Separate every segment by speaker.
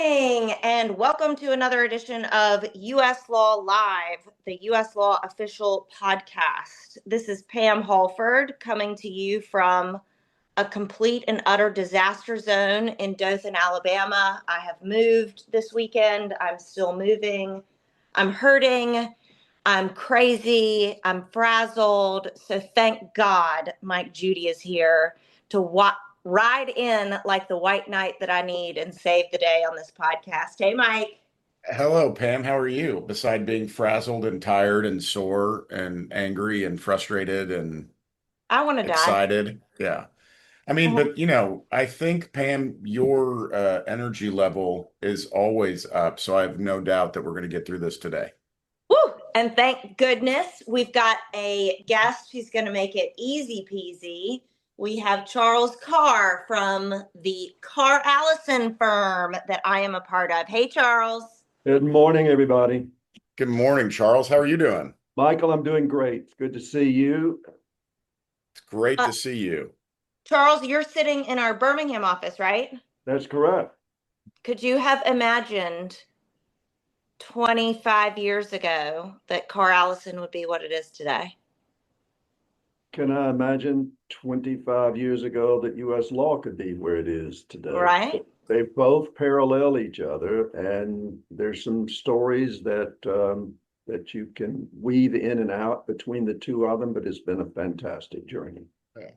Speaker 1: morning, and welcome to another edition of US Law Live, the US Law official podcast. This is Pam Hallford coming to you from a complete and utter disaster zone in Dothan, Alabama. I have moved this weekend. I'm still moving. I'm hurting. I'm crazy. I'm frazzled. So thank God Mike Judy is here to ride in like the white knight that I need and save the day on this podcast. Hey, Mike.
Speaker 2: Hello, Pam. How are you? Beside being frazzled and tired and sore and angry and frustrated and
Speaker 1: I want to die.
Speaker 2: excited. Yeah. I mean, but I think, Pam, your energy level is always up. So I have no doubt that we're going to get through this today.
Speaker 1: Woo! And thank goodness we've got a guest who's going to make it easy peasy. We have Charles Carr from the Carr Allison firm that I am a part of. Hey, Charles.
Speaker 3: Good morning, everybody.
Speaker 2: Good morning, Charles. How are you doing?
Speaker 3: Michael, I'm doing great. It's good to see you.
Speaker 2: It's great to see you.
Speaker 1: Charles, you're sitting in our Birmingham office, right?
Speaker 3: That's correct.
Speaker 1: Could you have imagined 25 years ago that Carr Allison would be what it is today?
Speaker 3: Can I imagine 25 years ago that U.S. law could be where it is today?
Speaker 1: Right.
Speaker 3: They both parallel each other, and there's some stories that that you can weave in and out between the two of them, but it's been a fantastic journey.
Speaker 2: Yeah.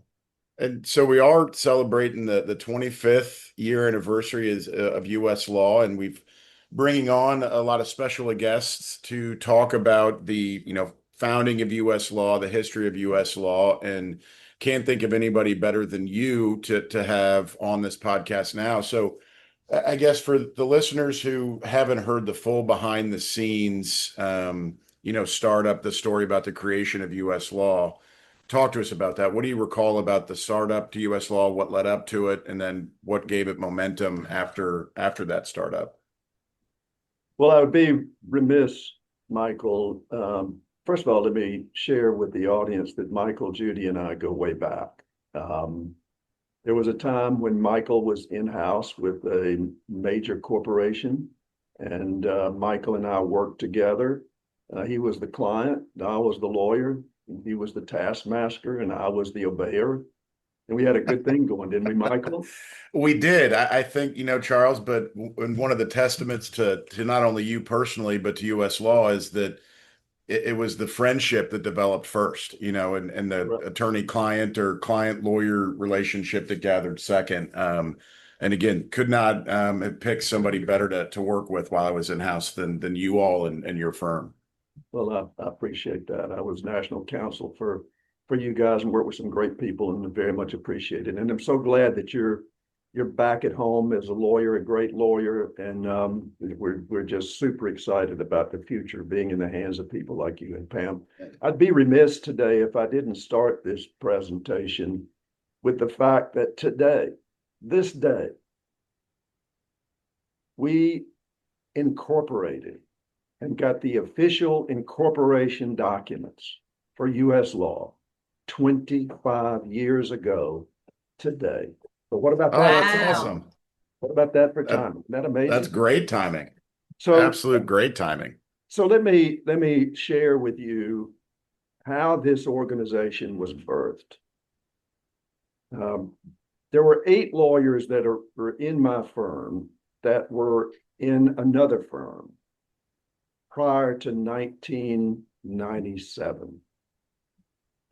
Speaker 2: And so we are celebrating the 25th year anniversary of U.S. law, and we've bringing on a lot of special guests to talk about the, founding of U.S. law, the history of U.S. law, and can't think of anybody better than you to have on this podcast now. So I guess for the listeners who haven't heard the full behind the scenes, startup, the story about the creation of U.S. law, talk to us about that. What do you recall about the startup to U.S. law, what led up to it, and then what gave it momentum after that startup?
Speaker 3: Well, I would be remiss, Michael. First of all, let me share with the audience that Michael, Judy, and I go way back. There was a time when Michael was in-house with a major corporation, and Michael and I worked together. He was the client, I was the lawyer, he was the taskmaster, and I was the obeyer. And we had a good thing going, didn't we, Michael?
Speaker 2: We did. I think, Charles, but one of the testaments to not only you personally, but to U.S. law is that it was the friendship that developed first, and the
Speaker 3: Right.
Speaker 2: attorney-client or client-lawyer relationship that gathered second. And again, could not have picked somebody better to work with while I was in-house than you all and your firm.
Speaker 3: Well, I appreciate that. I was national counsel for you guys and worked with some great people and very much appreciate it. And I'm so glad that you're back at home as a lawyer, a great lawyer, and we're just super excited about the future being in the hands of people like you and Pam. I'd be remiss today if I didn't start this presentation with the fact that today, this day, we incorporated and got the official incorporation documents for U.S. law 25 years ago today. But what about that?
Speaker 2: Oh, that's awesome.
Speaker 3: What about that for timing? Isn't that amazing?
Speaker 2: That's great timing.
Speaker 3: So
Speaker 2: absolute great timing.
Speaker 3: So let me share with you how this organization was birthed. There were 8 lawyers that were in my firm that were in another firm prior to 1997.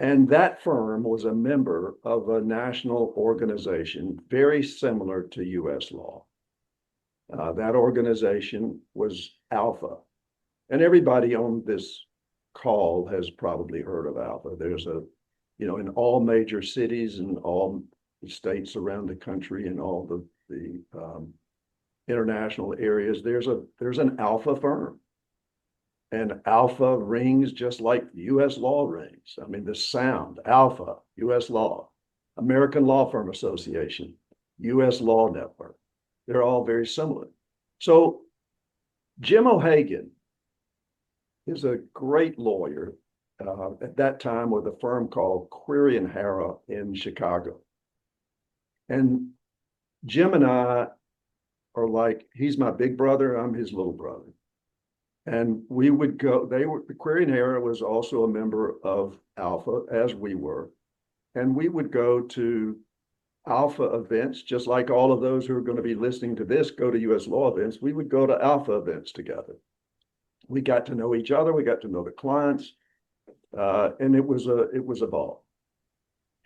Speaker 3: And that firm was a member of a national organization very similar to U.S. law. That organization was Alpha. And everybody on this call has probably heard of Alpha. There's in all major cities and all the states around the country and all the international areas, there's an Alpha firm. And Alpha rings just like U.S. law rings. I mean, the sound, Alpha, U.S. law, American Law Firm Association, USLAW Network. They're all very similar. So Jim O'Hagan is a great lawyer at that time with a firm called Query and Harrah in Chicago. And Jim and I are like, he's my big brother, I'm his little brother. And we would go, Query and Hara was also a member of Alpha, as we were. And we would go to Alpha events, just like all of those who are going to be listening to this go to US Law events. We would go to Alpha events together. We got to know each other. We got to know the clients. And it was a ball.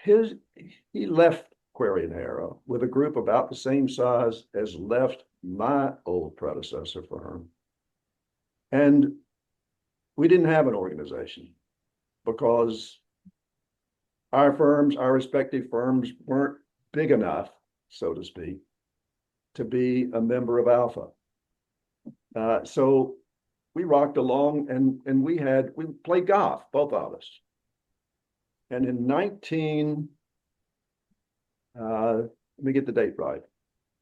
Speaker 3: He left Query and Hara with a group about the same size as left my old predecessor firm. And we didn't have an organization because our respective firms weren't big enough, so to speak, to be a member of Alpha. So we rocked along and we played golf, both of us. And in let me get the date right.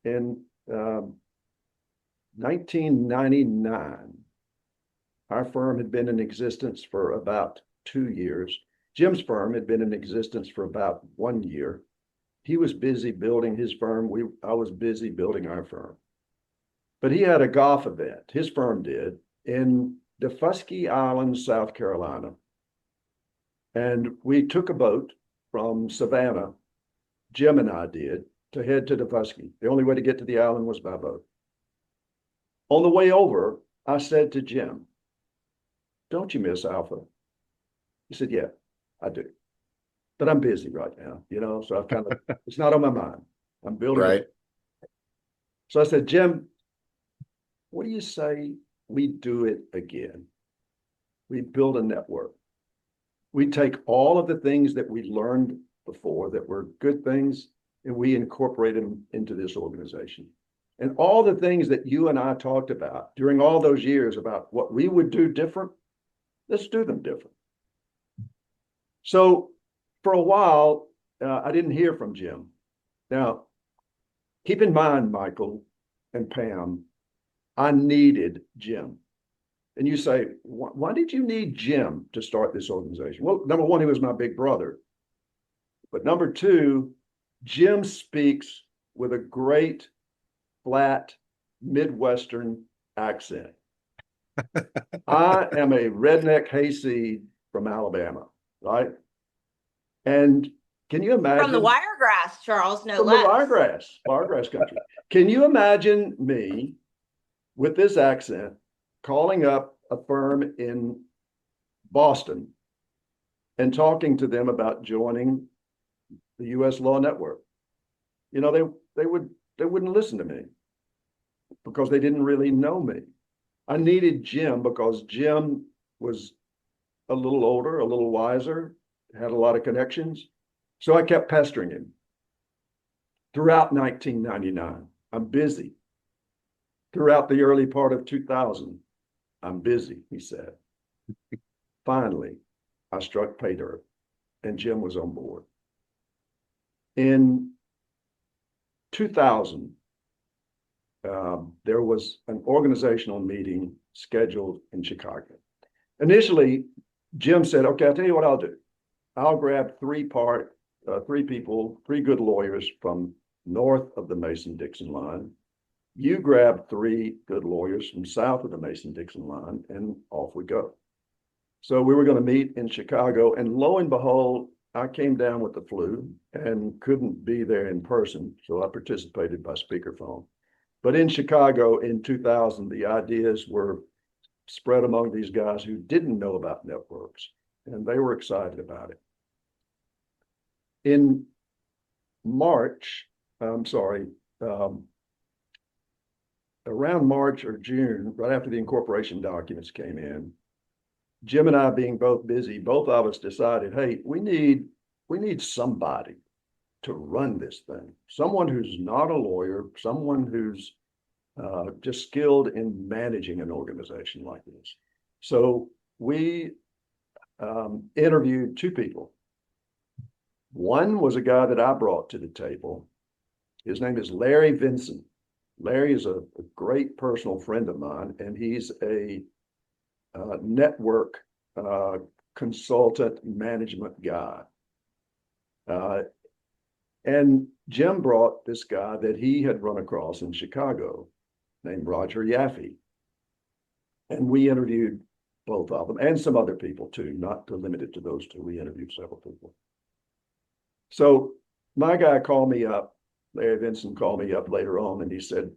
Speaker 3: In 1999, our firm had been in existence for about 2 years. Jim's firm had been in existence for about 1 year. He was busy building his firm. I was busy building our firm. But he had a golf event, his firm did, in Defusky Island, South Carolina. And we took a boat from Savannah, Jim and I did, to head to Defusky. The only way to get to the island was by boat. On the way over, I said to Jim, "Don't you miss Alpha?" He said, "Yeah, I do. But I'm busy right now, so I've it's not on my mind. I'm building
Speaker 2: Right.
Speaker 3: So I said, "Jim, what do you say we do it again? We build a network. We take all of the things that we learned before that were good things, and we incorporate them into this organization. And all the things that you and I talked about during all those years about what we would do different, let's do them different." So for a while, I didn't hear from Jim. Now, keep in mind, Michael and Pam, I needed Jim. And you say, why did you need Jim to start this organization? Well, number one, he was my big brother. But number two, Jim speaks with a great, flat, Midwestern accent. I am a redneck hayseed from Alabama, right? And can you imagine?
Speaker 1: From the Wiregrass, Charles, no
Speaker 3: from
Speaker 1: less.
Speaker 3: the Wiregrass country. Can you imagine me with this accent calling up a firm in Boston and talking to them about joining the US Law Network? They wouldn't listen to me because they didn't really know me. I needed Jim because Jim was a little older, a little wiser, had a lot of connections. So I kept pestering him. Throughout 1999, I'm busy. Throughout the early part of 2000, I'm busy, he said. Finally, I struck pay dirt, and Jim was on board. In 2000, there was an organizational meeting scheduled in Chicago. Initially, Jim said, "Okay, I'll tell you what I'll do. I'll grab three people, three good lawyers from north of the Mason-Dixon line. You grab three good lawyers from south of the Mason-Dixon line, and off we go." So we were going to meet in Chicago, and lo and behold, I came down with the flu and couldn't be there in person, so I participated by speakerphone. But in Chicago in 2000, the ideas were spread among these guys who didn't know about networks, and they were excited about it. In March, around March or June, right after the incorporation documents came in, Jim and I, being both busy, both of us decided, hey, we need somebody to run this thing. Someone who's not a lawyer, someone who's just skilled in managing an organization like this. So we interviewed two people. One was a guy that I brought to the table. His name is Larry Vinson. Larry is a great personal friend of mine, and he's a network consultant management guy. And Jim brought this guy that he had run across in Chicago. named Roger Yaffe. And we interviewed both of them and some other people too, not limited to those two. We interviewed several people. So my guy called me up, Larry Vinson called me up later on, and he said,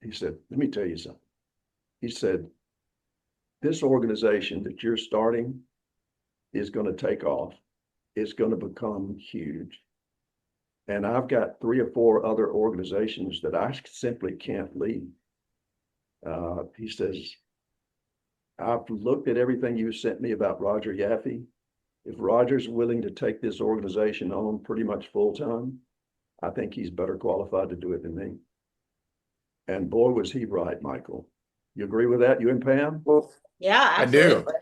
Speaker 3: let me tell you something. He said, this organization that you're starting is going to take off. It's going to become huge. And I've got 3 or 4 other organizations that I simply can't lead. He says, I've looked at everything you sent me about Roger Yaffe. If Roger's willing to take this organization on pretty much full time, I think he's better qualified to do it than me. And boy, was he right, Michael. You agree with that, you and Pam?
Speaker 1: Yeah,
Speaker 2: I do.
Speaker 1: absolutely.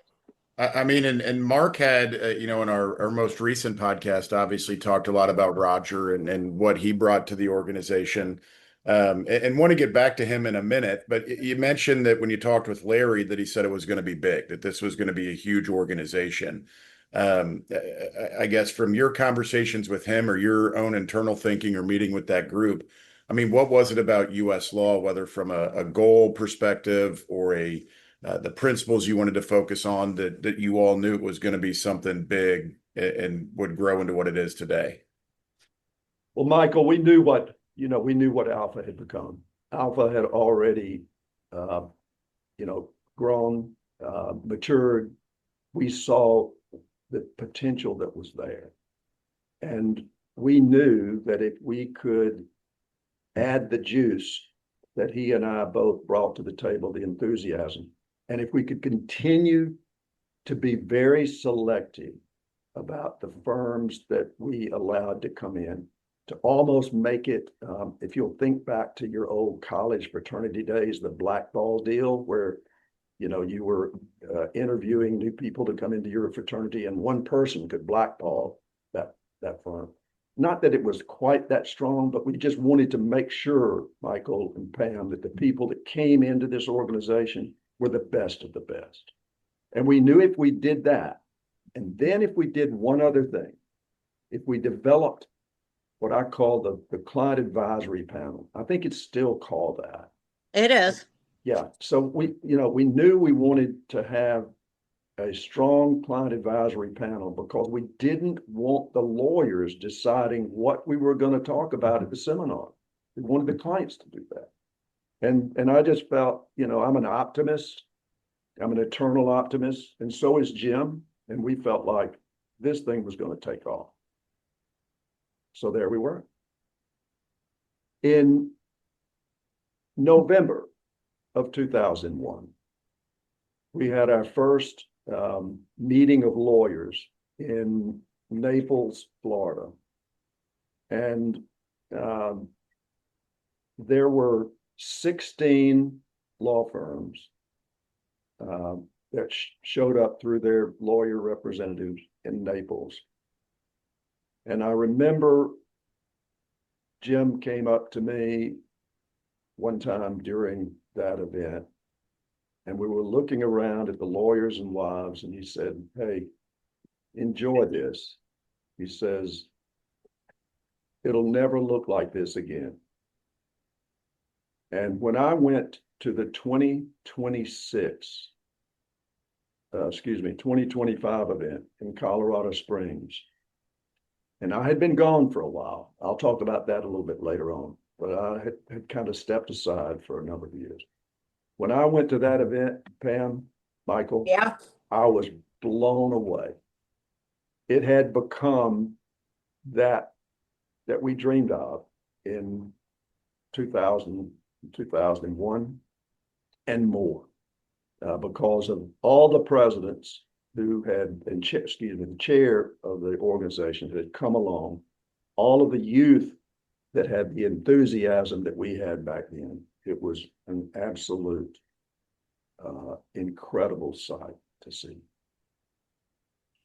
Speaker 2: I mean, and Mark had, in our most recent podcast, obviously talked a lot about Roger and what he brought to the organization. And want to get back to him in a minute, but you mentioned that when you talked with Larry, that he said it was going to be big, that this was going to be a huge organization. I guess from your conversations with him or your own internal thinking or meeting with that group, I mean, what was it about U.S. law, whether from a goal perspective or the principles you wanted to focus on that you all knew it was going to be something big and would grow into what it is today?
Speaker 3: Well, Michael, we knew what Alpha had become. Alpha had already, grown, matured. We saw the potential that was there. And we knew that if we could add the juice that he and I both brought to the table, the enthusiasm, and if we could continue to be very selective about the firms that we allowed to come in, to almost make it, if you'll think back to your old college fraternity days, the blackball deal, where you were interviewing new people to come into your fraternity, and one person could blackball that firm. Not that it was quite that strong, but we just wanted to make sure, Michael and Pam, that the people that came into this organization were the best of the best. And we knew if we did that, and then if we did one other thing, if we developed what I call the client advisory panel, I think it's still called that.
Speaker 1: It is.
Speaker 3: Yeah. So we knew we wanted to have a strong client advisory panel because we didn't want the lawyers deciding what we were going to talk about at the seminar. We wanted the clients to do that. And I just felt, I'm an optimist. I'm an eternal optimist. And so is Jim. And we felt like this thing was going to take off. So there we were. In November of 2001, we had our first meeting of lawyers in Naples, Florida. And there were 16 law firms that showed up through their lawyer representatives in Naples. And I remember Jim came up to me one time during that event, and we were looking around at the lawyers and wives, and he said, "Hey, enjoy this." He says, "It'll never look like this again." And when I went to the 2025 event in Colorado Springs, and I had been gone for a while. I'll talk about that a little bit later on, but I had kind of stepped aside for a number of years. When I went to that event, Pam, Michael,
Speaker 1: Yeah.
Speaker 3: I was blown away. It had become that we dreamed of in 2000, 2001 and more, because of all the presidents who had, the chair of the organization had come along, all of the youth that had the enthusiasm that we had back then. It was an absolute incredible sight to see.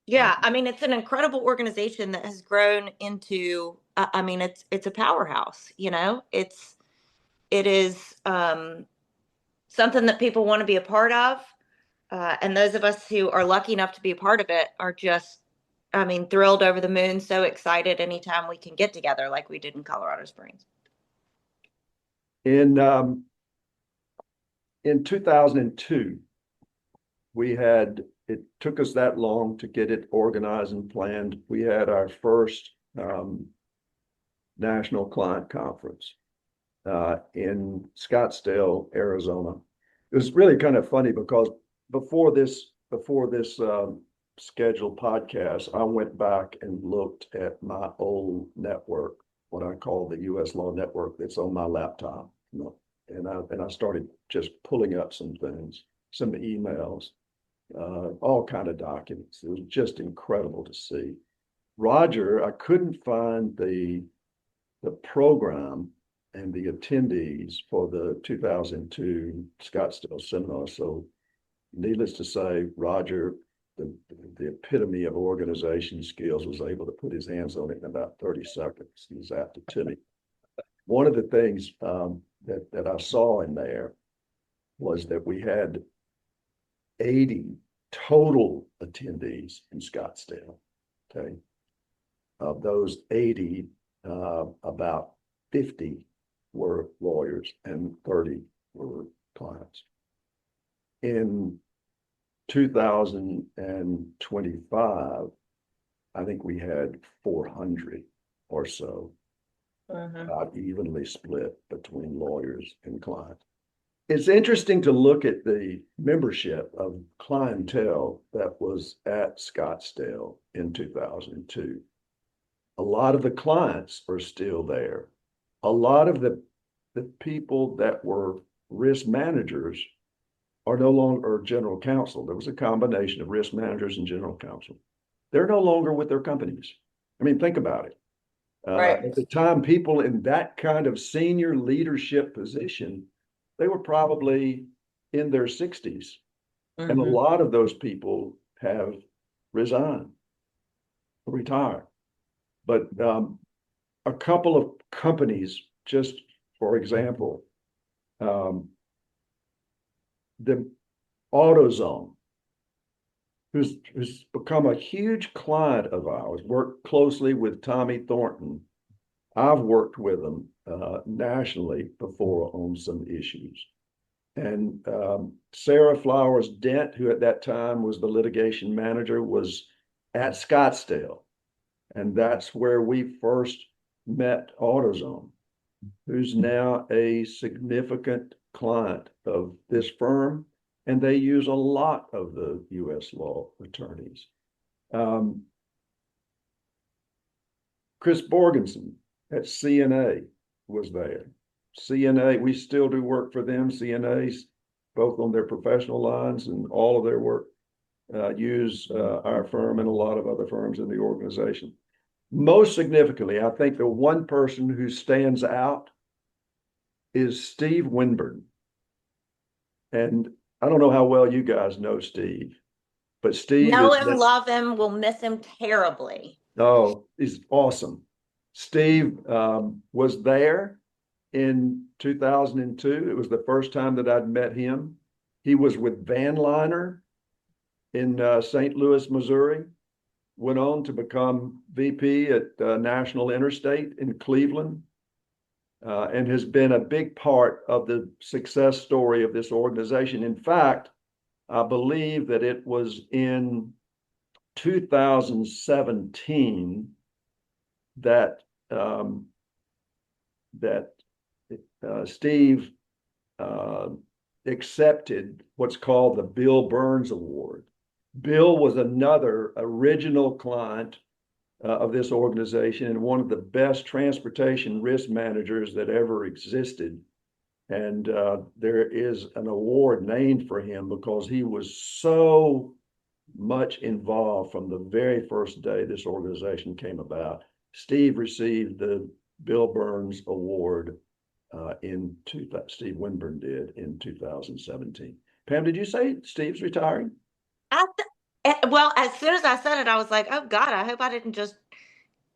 Speaker 1: Yeah, I mean, it's an incredible organization that has grown into, I mean, it's a powerhouse, it is something that people want to be a part of. And those of us who are lucky enough to be a part of it are just, I mean, thrilled over the moon, so excited anytime we can get together like we did in Colorado Springs.
Speaker 3: In in 2002, it took us that long to get it organized and planned. We had our first national client conference in Scottsdale, Arizona. It was really kind of funny because before this scheduled podcast, I went back and looked at my old network, what I call the US Law Network that's on my laptop. And I started just pulling up some things, some emails, all kind of documents. It was just incredible to see. Roger, I couldn't find the program and the attendees for the 2002 Scottsdale seminar. So needless to say, Roger, the epitome of organization skills, was able to put his hands on it in about 30 seconds. He was after to me. One of the things that I saw in there was that we had 80 total attendees in Scottsdale. Okay. Of those 80, about 50 were lawyers and 30 were clients. In 2025, I think we had 400 or so, about evenly split between lawyers and clients. It's interesting to look at the membership of clientele that was at Scottsdale in 2002. A lot of the clients are still there. A lot of the people that were risk managers are no longer general counsel. There was a combination of risk managers and general counsel. They're no longer with their companies. I mean, think about it.
Speaker 1: Right.
Speaker 3: At the time, people in that kind of senior leadership position, they were probably in their 60s. And a lot of those people have resigned, retired. But a couple of companies, just for example, the AutoZone, who's become a huge client of ours, worked closely with Tommy Thornton. I've worked with them nationally before on some issues. And Sarah Flowers Dent, who at that time was the litigation manager, was at Scottsdale. And that's where we first met AutoZone, who's now a significant client of this firm. And they use a lot of the U.S. law attorneys. Chris Borgensen at CNA was there. CNA, we still do work for them. CNAs, both on their professional lines and all of their work, use our firm and a lot of other firms in the organization. Most significantly, I think the one person who stands out is Steve Winburn. And I don't know how well you guys know Steve, but Steve
Speaker 1: know him, love him, will miss him terribly.
Speaker 3: Oh, he's awesome. Steve was there in 2002. It was the first time that I'd met him. He was with Van Liner in St. Louis, Missouri, went on to become VP at National Interstate in Cleveland, and has been a big part of the success story of this organization. In fact, I believe that it was in 2017 that Steve accepted what's called the Bill Burns Award. Bill was another original client of this organization and one of the best transportation risk managers that ever existed. And there is an award named for him because he was so much involved from the very first day this organization came about. Steve received the Bill Burns Award Steve Winburn did in 2017. Pam, did you say Steve's retiring?
Speaker 1: Well, as soon as I said it, I was like, oh God, I hope I didn't just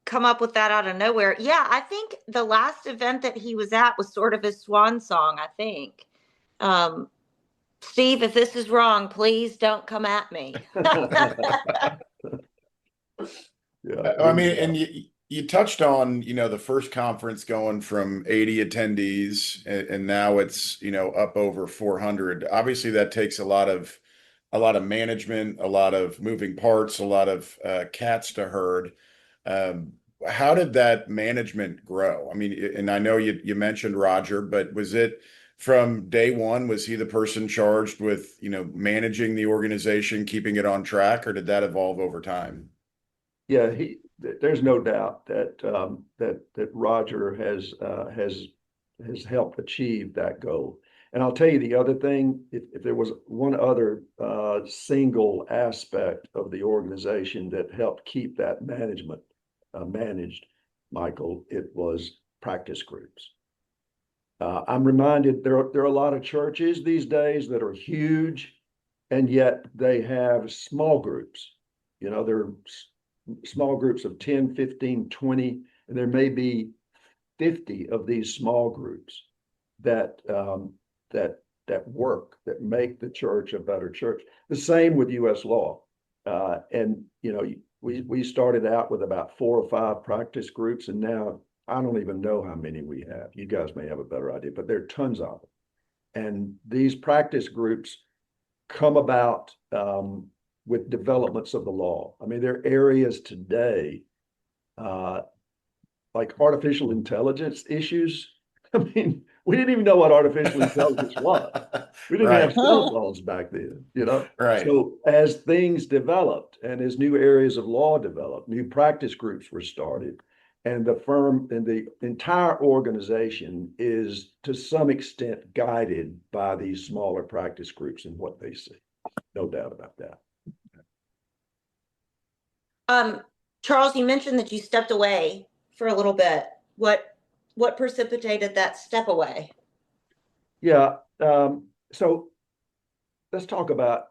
Speaker 1: come up with that out of nowhere. Yeah, I think the last event that he was at was sort of his swan song, I think. Steve, if this is wrong, please don't come at me.
Speaker 2: Yeah, I mean, and You touched on, the first conference going from 80 attendees and now it's, up over 400. Obviously that takes a lot of management, a lot of moving parts, a lot of cats to herd. Um, how did that management grow? I mean, and I know you mentioned Roger, but was it from day one, was he the person charged with, managing the organization, keeping it on track, or did that evolve over time?
Speaker 3: Yeah, there's no doubt that that Roger has helped achieve that goal. And I'll tell you the other thing, if there was one other single aspect of the organization that helped keep that management managed, Michael, it was practice groups. I'm reminded there are a lot of churches these days that are huge, and yet they have small groups. They're small groups of 10, 15, 20, and there may be 50 of these small groups that that work, that make the church a better church. The same with U.S. law. And we started out with about 4 or 5 practice groups, and now I don't even know how many we have. You guys may have a better idea, but there are tons of them. And these practice groups come about with developments of the law. I mean, there are areas today uh, like artificial intelligence issues. I mean, we didn't even know what artificial intelligence was. We didn't have
Speaker 2: Right,
Speaker 3: cell phones back then.
Speaker 2: right.
Speaker 3: So as things developed and as new areas of law developed, new practice groups were started, and the firm and the entire organization is to some extent guided by these smaller practice groups and what they see. No doubt about that.
Speaker 1: Um, Charles, you mentioned that you stepped away for a little bit. What precipitated that step away?
Speaker 3: Yeah. So let's talk about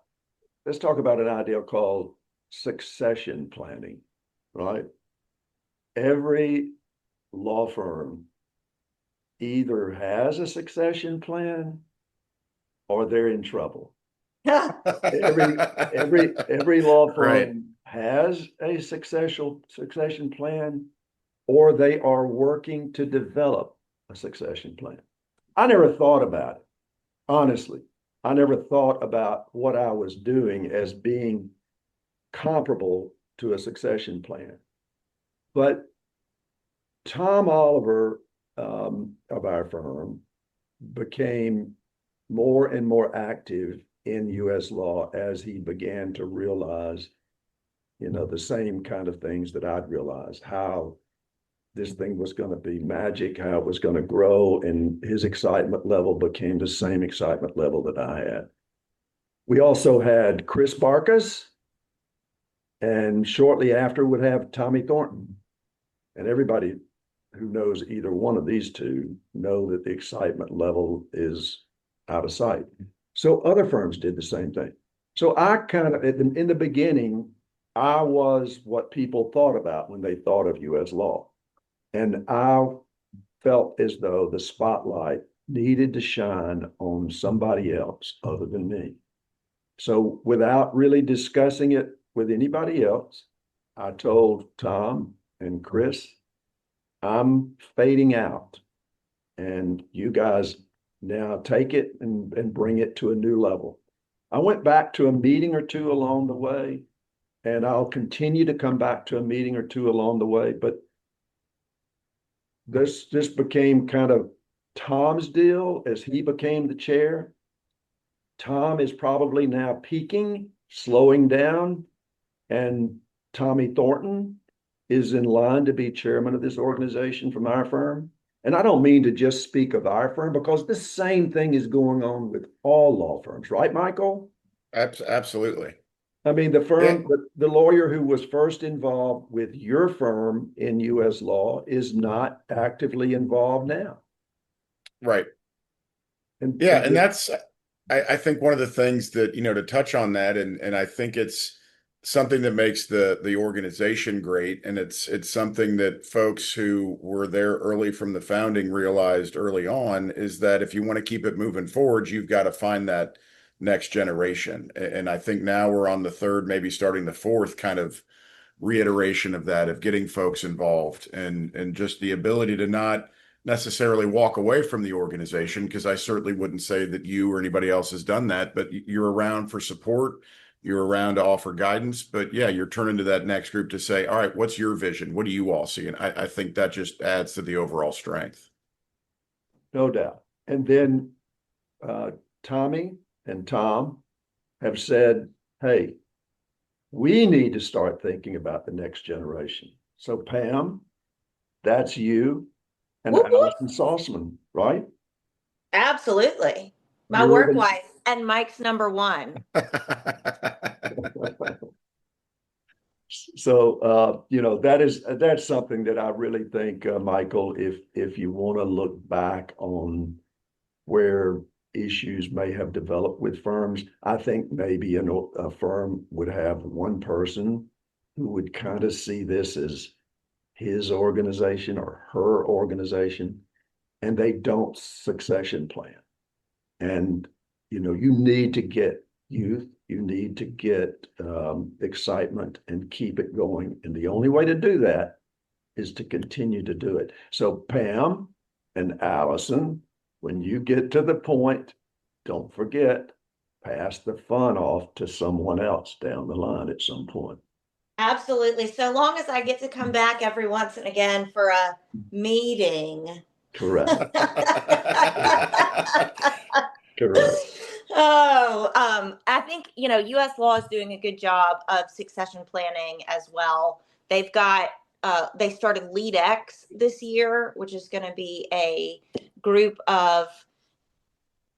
Speaker 3: an idea called succession planning, right? Every law firm either has a succession plan or they're in trouble. Every law
Speaker 2: Right.
Speaker 3: firm has a succession plan, or they are working to develop a succession plan. I never thought about it, honestly. I never thought about what I was doing as being comparable to a succession plan. But Tom Oliver of our firm became more and more active in U.S. law as he began to realize, the same kind of things that I'd realized, how this thing was going to be magic, how it was going to grow, and his excitement level became the same excitement level that I had. We also had Chris Barkas, and shortly after would have Tommy Thornton. And everybody who knows either one of these two know that the excitement level is out of sight. So other firms did the same thing. So I kind of, in the beginning, I was what people thought about when they thought of U.S. law. And I felt as though the spotlight needed to shine on somebody else other than me. So without really discussing it with anybody else, I told Tom and Chris, I'm fading out, and you guys now take it and bring it to a new level. I went back to a meeting or two along the way, and I'll continue to come back to a meeting or two along the way, but this became kind of Tom's deal as he became the chair. Tom is probably now peaking, slowing down, and Tommy Thornton is in line to be chairman of this organization from our firm. And I don't mean to just speak of our firm, because the same thing is going on with all law firms, right, Michael?
Speaker 2: Absolutely.
Speaker 3: I mean, the
Speaker 2: Yeah,
Speaker 3: firm, the lawyer who was first involved with your firm in U.S. law is not actively involved now.
Speaker 2: right.
Speaker 3: And,
Speaker 2: Yeah,
Speaker 3: and
Speaker 2: and that's I think one of the things that, to touch on that, and I think it's something that makes the organization great, and it's something that folks who were there early from the founding realized early on, is that if you want to keep it moving forward, you've got to find that next generation. And I think now we're on the third, maybe starting the fourth kind of reiteration of that, of getting folks involved, and just the ability to not necessarily walk away from the organization, because I certainly wouldn't say that you or anybody else has done that, but you're around for support, you're around to offer guidance. But yeah, you're turning to that next group to say, all right, what's your vision? What do you all see? And I think that just adds to the overall strength.
Speaker 3: No doubt. And then Tommy and Tom have said, hey, we need to start thinking about the next generation. So Pam, that's you and
Speaker 1: Whoop, whoop.
Speaker 3: Allison Salzman, right?
Speaker 1: Absolutely. My
Speaker 3: You're
Speaker 1: work
Speaker 3: the-
Speaker 1: wife and Mike's number one.
Speaker 3: So that's something that I really think, Michael, if you want to look back on where issues may have developed with firms, I think maybe a firm would have one person who would kind of see this as his organization or her organization, and they don't succession plan. And you need to get youth, you need to get excitement and keep it going. And the only way to do that is to continue to do it. So Pam and Allison, when you get to the point, don't forget, pass the fun off to someone else down the line at some point.
Speaker 1: Absolutely. So long as I get to come back every once and again for a meeting.
Speaker 3: Correct. Correct.
Speaker 1: Oh, I think, U.S. Law is doing a good job of succession planning as well. They've got, they started LeadX this year, which is going to be a group of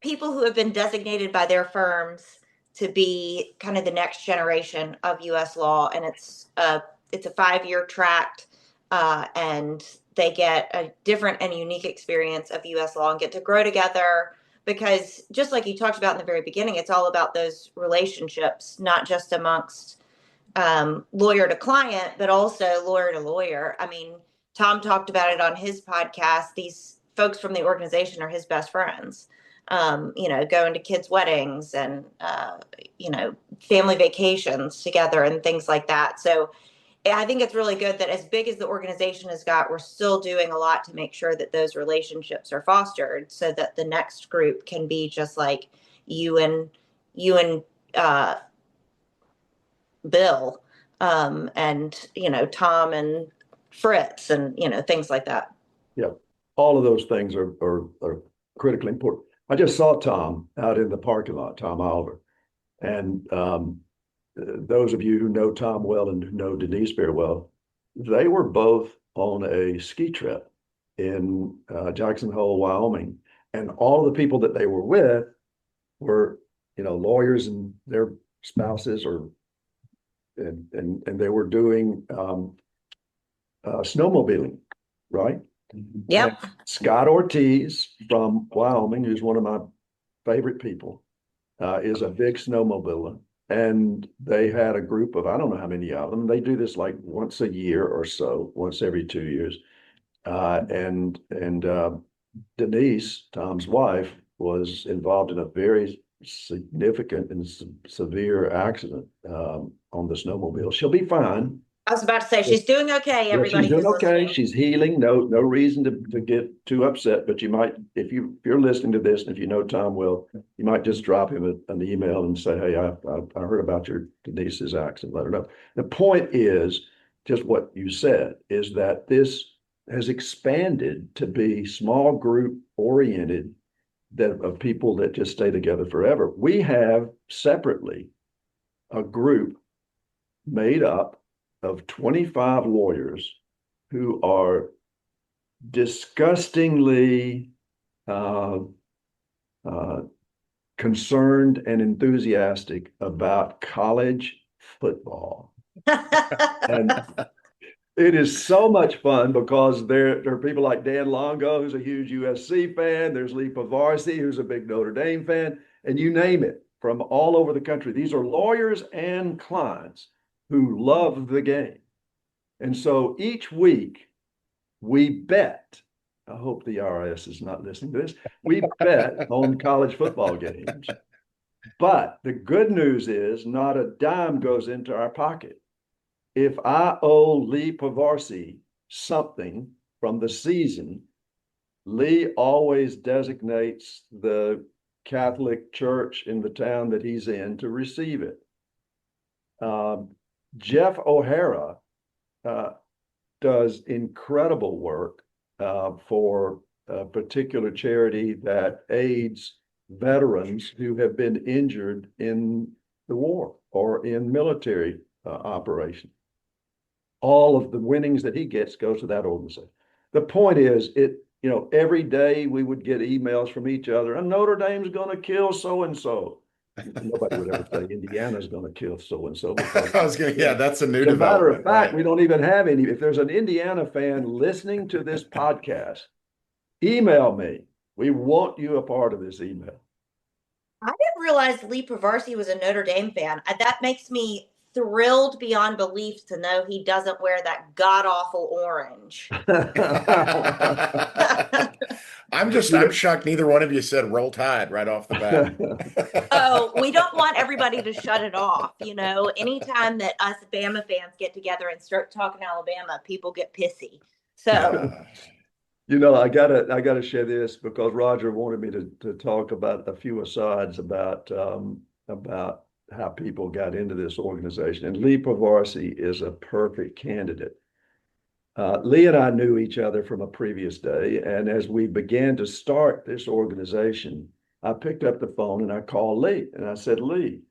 Speaker 1: people who have been designated by their firms to be kind of the next generation of U.S. law. And it's a 5-year tract, and they get a different and unique experience of U.S. law and get to grow together. Because just like you talked about in the very beginning, it's all about those relationships, not just amongst lawyer to client, but also lawyer to lawyer. I mean, Tom talked about it on his podcast. These folks from the organization are his best friends, going to kids' weddings and, family vacations together and things like that. So I think it's really good that as big as the organization has got, we're still doing a lot to make sure that those relationships are fostered so that the next group can be just like you and Bill, and, Tom and Fritz and, things like that.
Speaker 3: Yeah. All of those things are critically important. I just saw Tom out in the parking lot, Tom Oliver. And those of you who know Tom well and who know Denise very well, they were both on a ski trip in Jackson Hole, Wyoming. And all the people that they were with were, lawyers and their spouses, and they were doing snowmobiling, right?
Speaker 1: Yep.
Speaker 3: And Scott Ortiz from Wyoming, who's one of my favorite people, is a big snowmobiler. And they had a group of, I don't know how many of them. They do this like once a year or so, once every 2 years. And Denise, Tom's wife, was involved in a very significant and severe accident on the snowmobile. She'll be fine.
Speaker 1: I was about to say she's doing okay. Everybody,
Speaker 3: she's doing
Speaker 1: who's
Speaker 3: okay.
Speaker 1: listening.
Speaker 3: She's healing. No reason to get too upset. But you might, if you're listening to this, and if you know Tom well, you might just drop him an email and say, "Hey, I heard about your Denise's accident. Let her know." The point is just what you said, is that this has expanded to be small group oriented, that of people that just stay together forever. We have separately a group made up of 25 lawyers who are disgustingly concerned and enthusiastic about college football. And it is so much fun because there are people like Dan Longo, who's a huge USC fan. There's Lee Pavarsi, who's a big Notre Dame fan, and you name it, from all over the country. These are lawyers and clients who love the game. And so each week we bet, I hope the IRS is not listening to this, we bet on college football games. But the good news is not a dime goes into our pocket. if I owe Lee Pavarsi something from the season, Lee always designates the Catholic church in the town that he's in to receive it. Jeff O'Hara does incredible work for a particular charity that aids veterans who have been injured in the war or in military operation. All of the winnings that he gets goes to that organization. The point is, every day we would get emails from each other, and Notre Dame's going to kill so and so. Nobody would ever say Indiana's going to kill so and so.
Speaker 2: That's a new
Speaker 3: As a matter of
Speaker 2: development,
Speaker 3: fact,
Speaker 2: right?
Speaker 3: we don't even have any. If there's an Indiana fan listening to this podcast, email me. We want you a part of this email.
Speaker 1: I didn't realize Lee Pavarsi was a Notre Dame fan. That makes me thrilled beyond belief to know he doesn't wear that god-awful orange.
Speaker 2: I'm shocked neither one of you said Roll Tide right off the bat.
Speaker 1: Oh, we don't want everybody to shut it off. Anytime that us Bama fans get together and start talking Alabama, people get pissy. So
Speaker 3: I gotta share this because Roger wanted me to talk about a few asides about how people got into this organization. And Lee Pavarsi is a perfect candidate. Lee and I knew each other from a previous day. And as we began to start this organization, I picked up the phone and I called Lee and I said, Lee,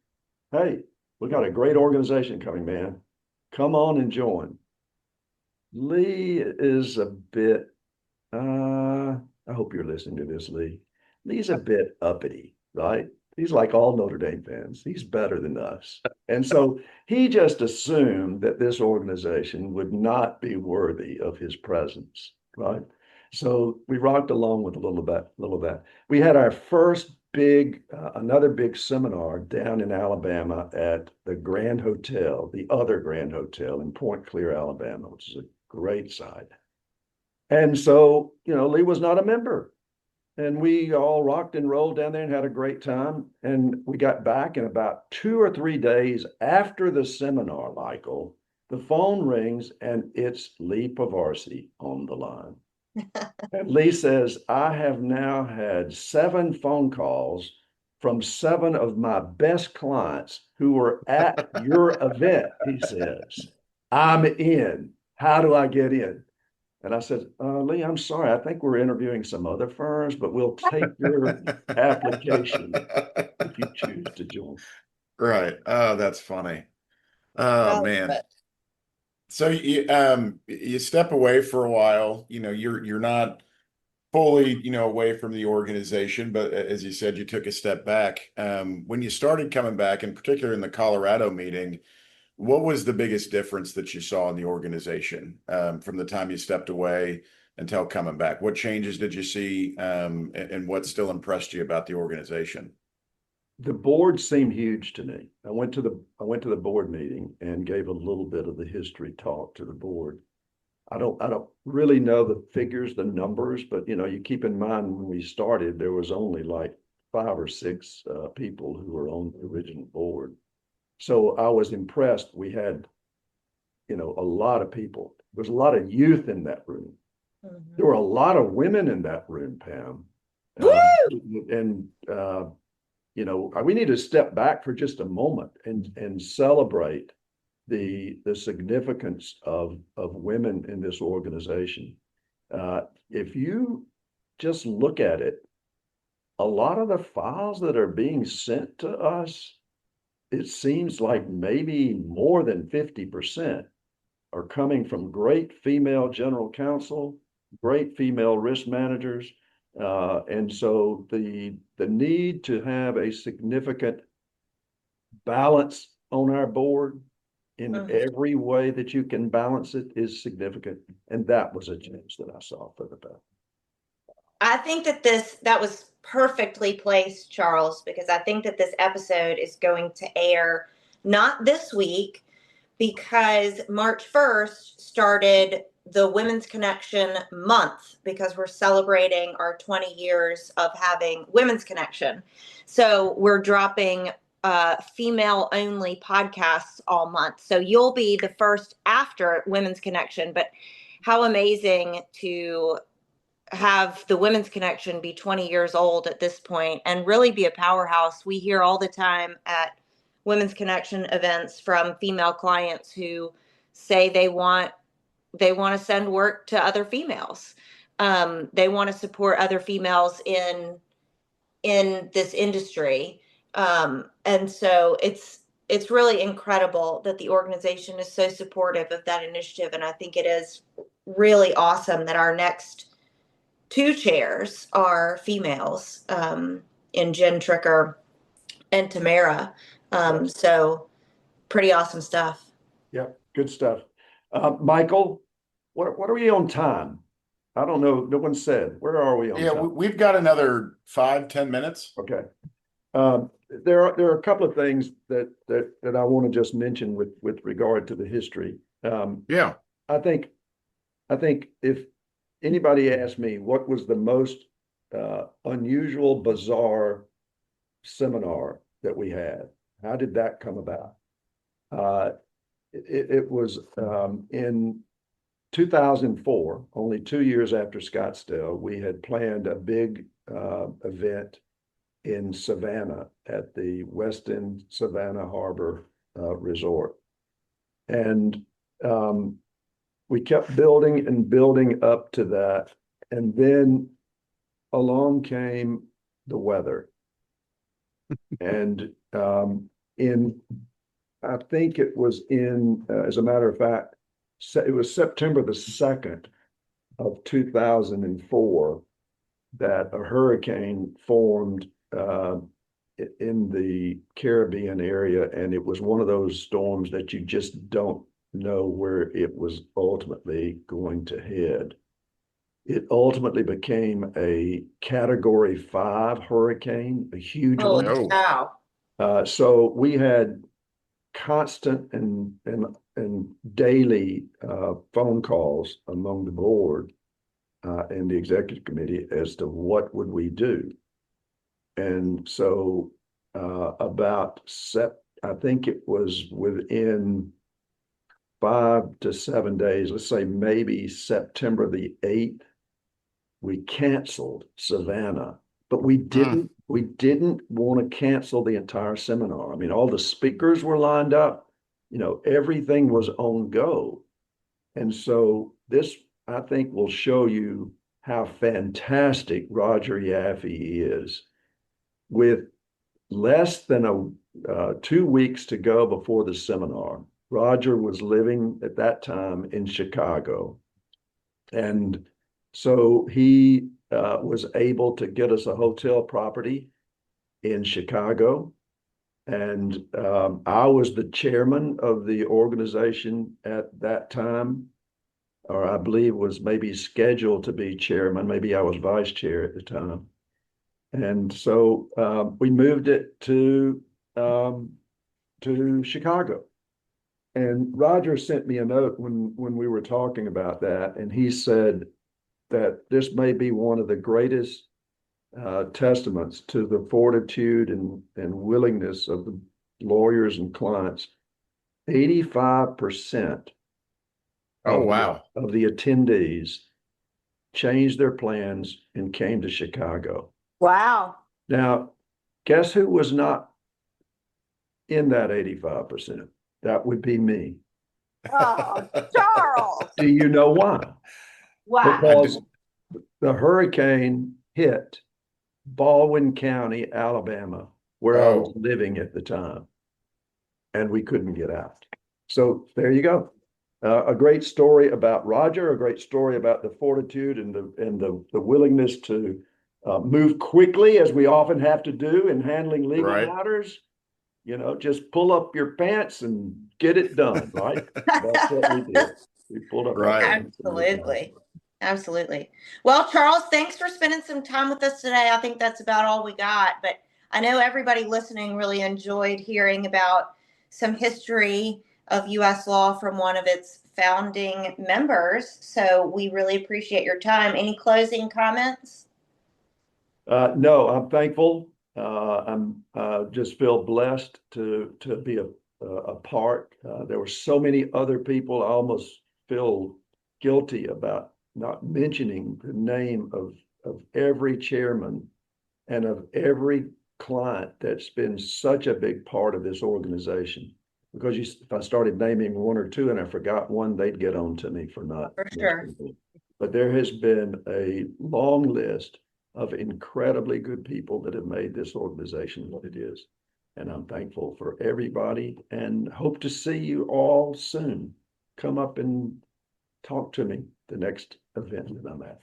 Speaker 3: hey, we got a great organization coming, man. Come on and join. Lee is a bit, I hope you're listening to this, Lee. Lee's a bit uppity, right? He's like all Notre Dame fans. He's better than us. And so he just assumed that this organization would not be worthy of his presence, right? So we rocked along with a little bit. We had our first another big seminar down in Alabama at the Grand Hotel, the other Grand Hotel in Point Clear, Alabama, which is a great site. And so, Lee was not a member. And we all rocked and rolled down there and had a great time. And we got back in about 2 or 3 days after the seminar, Michael, the phone rings and it's Lee Pavarsi on the line. And Lee says, I have now had 7 phone calls from 7 of my best clients who were at your event, he says. I'm in. How do I get in? And I said, Lee, I'm sorry. I think we're interviewing some other firms, but we'll take your application if you choose to join.
Speaker 2: Right. Oh, that's funny. Oh, man. So you step away for a while. You're not fully, away from the organization, but as you said, you took a step back. When you started coming back, in particular in the Colorado meeting, what was the biggest difference that you saw in the organization from the time you stepped away until coming back? What changes did you see, and what still impressed you about the organization?
Speaker 3: The board seemed huge to me. I went to the board meeting and gave a little bit of the history talk to the board. I don't really know the figures, the numbers, but you keep in mind when we started, there was only like 5 or 6 people who were on the original board. So I was impressed. We had, a lot of people. There's a lot of youth in that room. Mm-hmm. There were a lot of women in that room, Pam. We need to step back for just a moment and celebrate the significance of women in this organization. If you just look at it, a lot of the files that are being sent to us, it seems like maybe more than 50% are coming from great female general counsel, great female risk managers. And so the need to have a significant balance on our board in every way that you can balance it is significant. And that was a change that I saw for the better.
Speaker 1: I think that was perfectly placed, Charles, because I think that this episode is going to air not this week, because March 1st started the Women's Connection month, because we're celebrating our 20 years of having Women's Connection. So we're dropping female only podcasts all month. So you'll be the first after Women's Connection, but how amazing to have the Women's Connection be 20 years old at this point and really be a powerhouse. We hear all the time at Women's Connection events from female clients who say they want to send work to other females. They want to support other females in this industry. And so it's really incredible that the organization is so supportive of that initiative. And I think it is really awesome that our next two chairs are females, in Jen Tricker and Tamara. So pretty awesome stuff.
Speaker 3: Yeah, good stuff. Michael, what are we on time? I don't know. No one said. Where are we on time?
Speaker 2: We've got another 5-10 minutes.
Speaker 3: Okay. There are a couple of things that I want to just mention with regard to the history.
Speaker 2: Yeah.
Speaker 3: I think if anybody asked me what was the most unusual, bizarre seminar that we had, how did that come about? It was in 2004, only 2 years after Scottsdale, we had planned a big event in Savannah at the Westin Savannah Harbor Resort. And we kept building and building up to that. And then along came the weather. And I think it was as a matter of fact, it was September the 2nd of 2004 that a hurricane formed in the Caribbean area. And it was one of those storms that you just don't know where it was ultimately going to head. It ultimately became a Category 5 hurricane, a huge one.
Speaker 1: Holy cow.
Speaker 3: So we had constant and daily phone calls among the board and the executive committee as to what would we do. And so I think it was within 5 to 7 days, let's say maybe September the 8th, we canceled Savannah, but we didn't want to cancel the entire seminar. I mean, all the speakers were lined up, everything was on go. And so this, I think, will show you how fantastic Roger Yaffe is. With less than 2 weeks to go before the seminar, Roger was living at that time in Chicago. And so he was able to get us a hotel property in Chicago. And I was the chairman of the organization at that time, or I believe was maybe scheduled to be chairman. Maybe I was vice chair at the time. And so we moved it to Chicago. And Roger sent me a note when we were talking about that, and he said that this may be one of the greatest testaments to the fortitude and willingness of the lawyers and clients. 85% of the attendees changed their plans and came to Chicago.
Speaker 1: Wow.
Speaker 3: Now, guess who was not in that 85%? That would be me.
Speaker 1: Oh, Charles.
Speaker 3: Do you know why?
Speaker 1: Wow.
Speaker 3: Because the hurricane hit Baldwin County, Alabama, where I was living at the time, and we couldn't get out. So there you go. A great story about Roger, a great story about the fortitude and the willingness to move quickly, as we often have to do in handling legal matters. Just pull up your pants and get it done, right? That's what we did. We pulled up.
Speaker 2: Right.
Speaker 1: Absolutely. Well, Charles, thanks for spending some time with us today. I think that's about all we got, but I know everybody listening really enjoyed hearing about some history of U.S. law from one of its founding members. So we really appreciate your time. Any closing comments?
Speaker 3: No, I'm thankful I'm just feel blessed to be a part. There were so many other people. I almost feel guilty about not mentioning the name of every chairman and of every client that's been such a big part of this organization. Because if I started naming one or two and I forgot one, they'd get on to me for not
Speaker 1: For sure.
Speaker 3: mentioning it. But there has been a long list of incredibly good people that have made this organization what it is. And I'm thankful for everybody and hope to see you all soon. Come up and talk to me the next event that I'm at.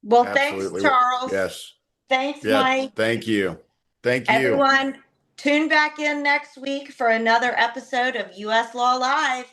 Speaker 1: Well,
Speaker 2: Absolutely.
Speaker 1: thanks, Charles.
Speaker 2: Yes.
Speaker 1: Thanks,
Speaker 2: Yeah.
Speaker 1: Mike.
Speaker 2: Thank you. Thank you.
Speaker 1: Everyone, tune back in next week for another episode of US Law Live.